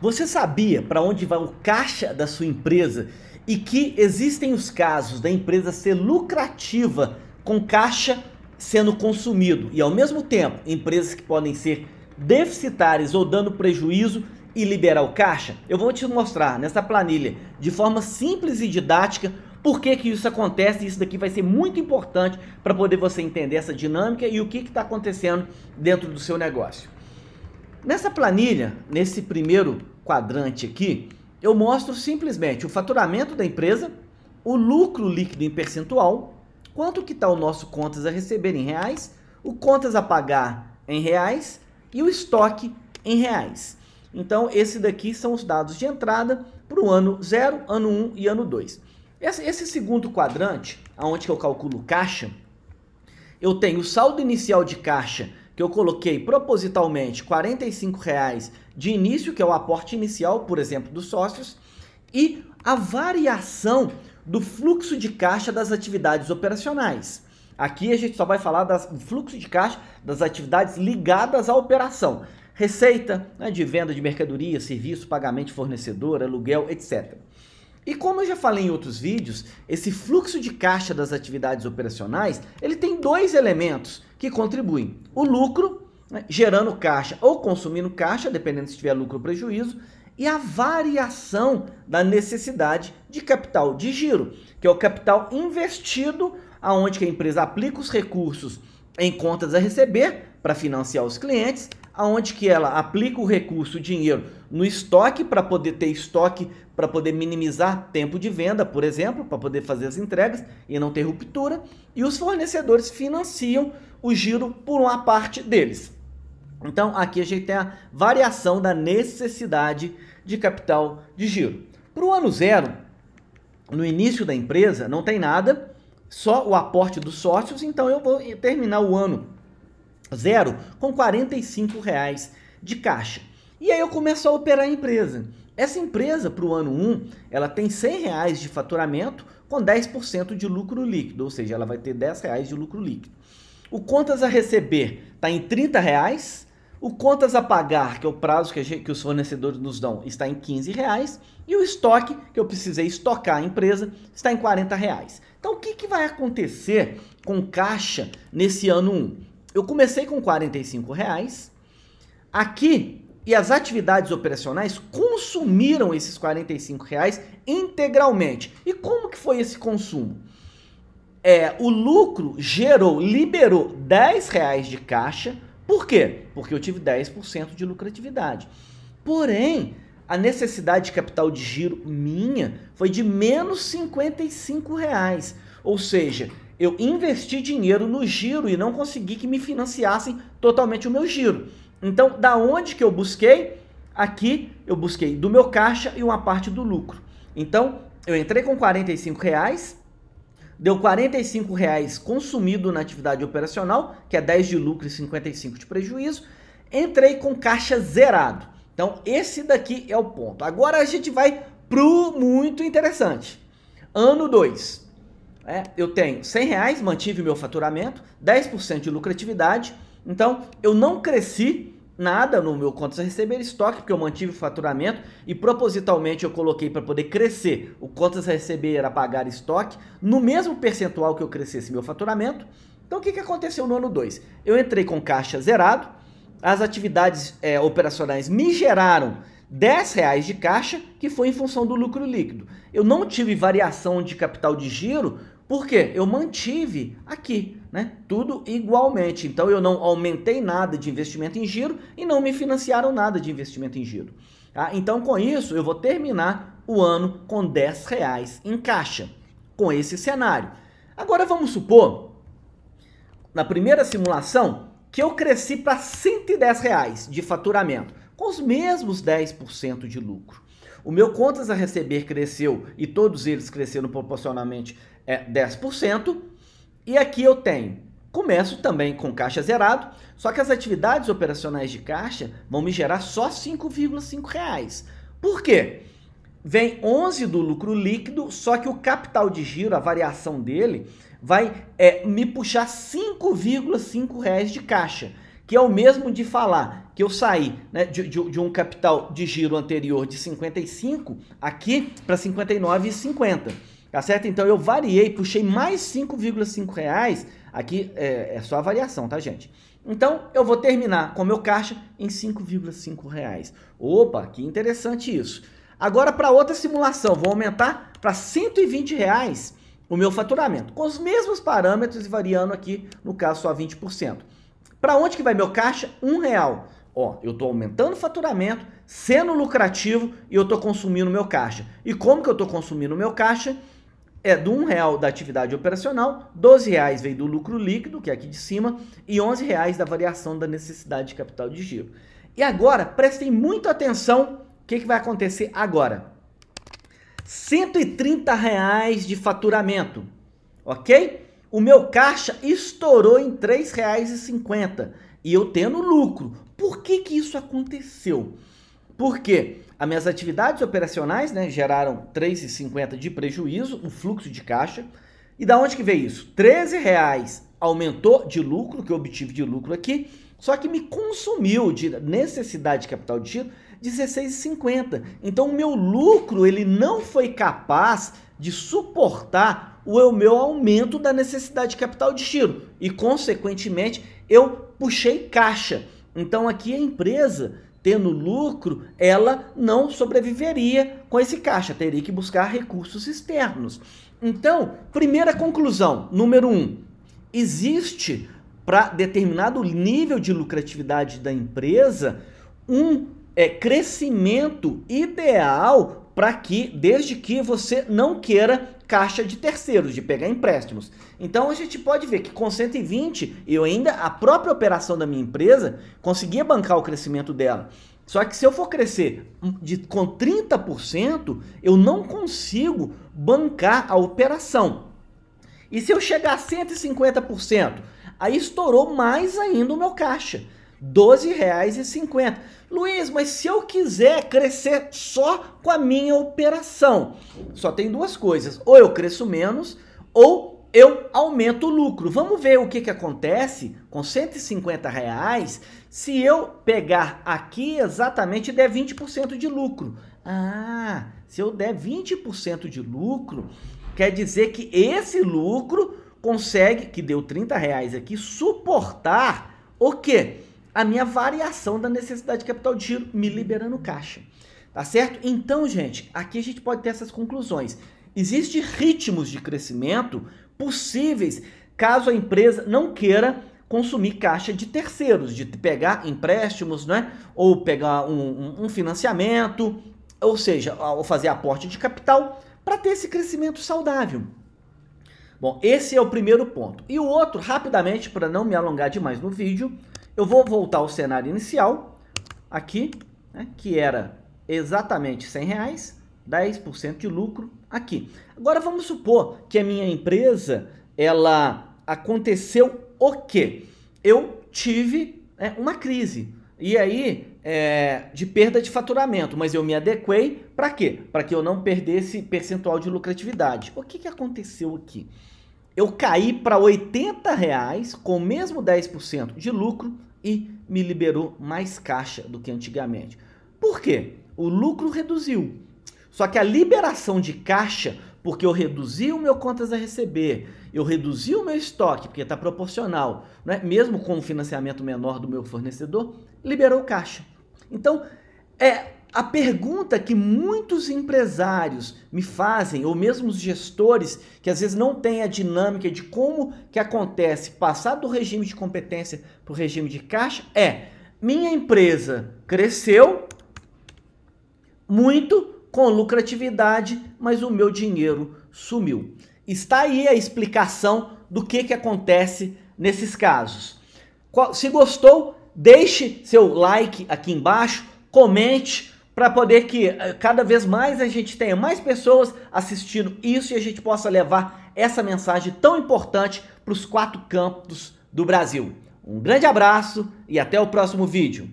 Você sabia para onde vai o caixa da sua empresa e que existem os casos da empresa ser lucrativa com caixa sendo consumido e ao mesmo tempo empresas que podem ser deficitárias ou dando prejuízo e liberar o caixa? Eu vou te mostrar nessa planilha de forma simples e didática por que isso acontece, e isso daqui vai ser muito importante para poder você entender essa dinâmica e o que está acontecendo dentro do seu negócio. Nessa planilha, nesse primeiro quadrante aqui, eu mostro simplesmente o faturamento da empresa, o lucro líquido em percentual, quanto que está o nosso contas a receber em reais, o contas a pagar em reais e o estoque em reais. Então, esse daqui são os dados de entrada para o ano 0, ano 1 e ano 2. Esse segundo quadrante, onde eu calculo caixa, eu tenho o saldo inicial de caixa, que eu coloquei propositalmente R$ 45,00 de início, que é o aporte inicial, por exemplo, dos sócios, e a variação do fluxo de caixa das atividades operacionais. Aqui a gente só vai falar do fluxo de caixa das atividades ligadas à operação. Receita, né, de venda de mercadoria, serviço, pagamento de fornecedor, aluguel, etc. E como eu já falei em outros vídeos, esse fluxo de caixa das atividades operacionais, ele tem dois elementos que contribuem. O lucro, né, gerando caixa ou consumindo caixa, dependendo se tiver lucro ou prejuízo, e a variação da necessidade de capital de giro, que é o capital investido, aonde que a empresa aplica os recursos em contas a receber para financiar os clientes, aonde que ela aplica o recurso, o dinheiro, no estoque para poder ter estoque, para poder minimizar tempo de venda, por exemplo, para poder fazer as entregas e não ter ruptura, e os fornecedores financiam o giro por uma parte deles. Então, aqui a gente tem a variação da necessidade de capital de giro. Para o ano 0, no início da empresa, não tem nada, só o aporte dos sócios, então eu vou terminar o ano 0 com R$ 45,00 de caixa. E aí eu começo a operar a empresa. Essa empresa, para o ano 1, ela tem R$ 100,00 de faturamento com 10% de lucro líquido, ou seja, ela vai ter R$ 10,00 de lucro líquido. O contas a receber está em R$ 30,00, o contas a pagar, que é o prazo que os fornecedores nos dão, está em R$ 15,00, e o estoque, que eu precisei estocar a empresa, está em R$ 40,00. Então, o que vai acontecer com caixa nesse ano 1? Eu comecei com R$ 45,00 aqui, e as atividades operacionais consumiram esses R$ 45,00 integralmente. E como que foi esse consumo? O lucro liberou R$ 10,00 de caixa. Por quê? Porque eu tive 10% de lucratividade. Porém, a necessidade de capital de giro minha foi de menos R$ 55,00. Ou seja, eu investi dinheiro no giro e não consegui que me financiassem totalmente o meu giro. Então, da onde que eu busquei? Aqui eu busquei do meu caixa e uma parte do lucro. Então, eu entrei com R$ 45,00, deu R$ 45,00 consumido na atividade operacional, que é 10 de lucro e 55 de prejuízo. Entrei com caixa zerado. Então, esse daqui é o ponto. Agora a gente vai pro muito interessante. Ano 2. Eu tenho R$ 100,00, mantive meu faturamento, 10% de lucratividade. Então, eu não cresci nada no meu contas a receber estoque, porque eu mantive o faturamento e propositalmente eu coloquei para poder crescer o contas a receber a pagar estoque no mesmo percentual que eu crescesse meu faturamento. Então, o que aconteceu no ano 2? Eu entrei com caixa zerado, as atividades operacionais me geraram R$ 10,00 de caixa, que foi em função do lucro líquido. Eu não tive variação de capital de giro, porque eu mantive aqui, né, tudo igualmente. Então, eu não aumentei nada de investimento em giro e não me financiaram nada de investimento em giro. Tá? Então, com isso, eu vou terminar o ano com R$ 10,00 em caixa, com esse cenário. Agora, vamos supor, na primeira simulação, que eu cresci para R$ 110,00 de faturamento, com os mesmos 10% de lucro. O meu contas a receber cresceu e todos eles cresceram proporcionalmente 10%. E aqui eu começo também com caixa zerado, só que as atividades operacionais de caixa vão me gerar só R$ 5,5. Por quê? Vem 11 do lucro líquido, só que o capital de giro, a variação dele, vai me puxar R$ 5,5 de caixa, que é o mesmo de falar que eu saí, né, de um capital de giro anterior de 55 aqui para 59,50, tá certo? Então eu variei, puxei mais 5,5 reais, aqui é só a variação, tá, gente? Então eu vou terminar com meu caixa em 5,5 reais. Opa, que interessante isso. Agora para outra simulação, vou aumentar para 120 reais o meu faturamento, com os mesmos parâmetros e variando aqui, no caso, só 20%. Para onde que vai meu caixa? R$1. Ó, eu estou aumentando o faturamento, sendo lucrativo e eu estou consumindo meu caixa. E como que eu estou consumindo meu caixa? É do R$1 da atividade operacional, R$12 veio do lucro líquido, que é aqui de cima, e R$11 da variação da necessidade de capital de giro. E agora, prestem muita atenção, o que vai acontecer agora? R$130 de faturamento, ok? O meu caixa estourou em R$3,50 e eu tendo lucro. Por que que isso aconteceu? Porque as minhas atividades operacionais, né, geraram R$3,50 de prejuízo, um fluxo de caixa. E da onde que veio isso? R$13 aumentou de lucro, que eu obtive de lucro aqui, só que me consumiu de necessidade de capital de giro R$16,50. Então o meu lucro ele não foi capaz de suportar o meu aumento da necessidade de capital de giro e consequentemente eu puxei caixa. Então aqui a empresa tendo lucro, ela não sobreviveria com esse caixa, teria que buscar recursos externos. Então, primeira conclusão, número 1, existe para determinado nível de lucratividade da empresa um crescimento ideal para que, desde que você não queira caixa de terceiros, de pegar empréstimos. Então a gente pode ver que com 120, a própria operação da minha empresa conseguia bancar o crescimento dela. Só que se eu for crescer com 30%, eu não consigo bancar a operação. E se eu chegar a 150%, aí estourou mais ainda o meu caixa, R$12,50. Luiz, mas se eu quiser crescer só com a minha operação, só tem duas coisas, ou eu cresço menos, ou eu aumento o lucro. Vamos ver o que acontece com R$150 se eu pegar aqui exatamente e der 20% de lucro. Ah, se eu der 20% de lucro, quer dizer que esse lucro consegue, que deu R$30 aqui, suportar o quê? A minha variação da necessidade de capital de giro, me liberando caixa. Tá certo? Então, gente, aqui a gente pode ter essas conclusões. Existem ritmos de crescimento possíveis caso a empresa não queira consumir caixa de terceiros, de pegar empréstimos, né? Ou pegar um financiamento, ou seja, ou fazer aporte de capital para ter esse crescimento saudável. Bom, esse é o primeiro ponto. E o outro, rapidamente, para não me alongar demais no vídeo, eu vou voltar ao cenário inicial, aqui, né, que era exatamente R$100, 10% de lucro aqui. Agora vamos supor que a minha empresa, ela aconteceu o quê? Eu tive uma crise, e aí de perda de faturamento, mas eu me adequei para quê? Para que eu não perdesse percentual de lucratividade. O que aconteceu aqui? Eu caí para R$80 com o mesmo 10% de lucro e me liberou mais caixa do que antigamente. Por quê? O lucro reduziu. Só que a liberação de caixa, porque eu reduzi o meu contas a receber, eu reduzi o meu estoque, porque está proporcional, né? Mesmo com um financiamento menor do meu fornecedor, liberou caixa. Então, a pergunta que muitos empresários me fazem, ou mesmo os gestores, que às vezes não têm a dinâmica de como que acontece passar do regime de competência para o regime de caixa, minha empresa cresceu muito com lucratividade, mas o meu dinheiro sumiu. Está aí a explicação do que acontece nesses casos. Se gostou, deixe seu like aqui embaixo, comente, para poder que cada vez mais a gente tenha mais pessoas assistindo isso e a gente possa levar essa mensagem tão importante para os 4 cantos do Brasil. Um grande abraço e até o próximo vídeo.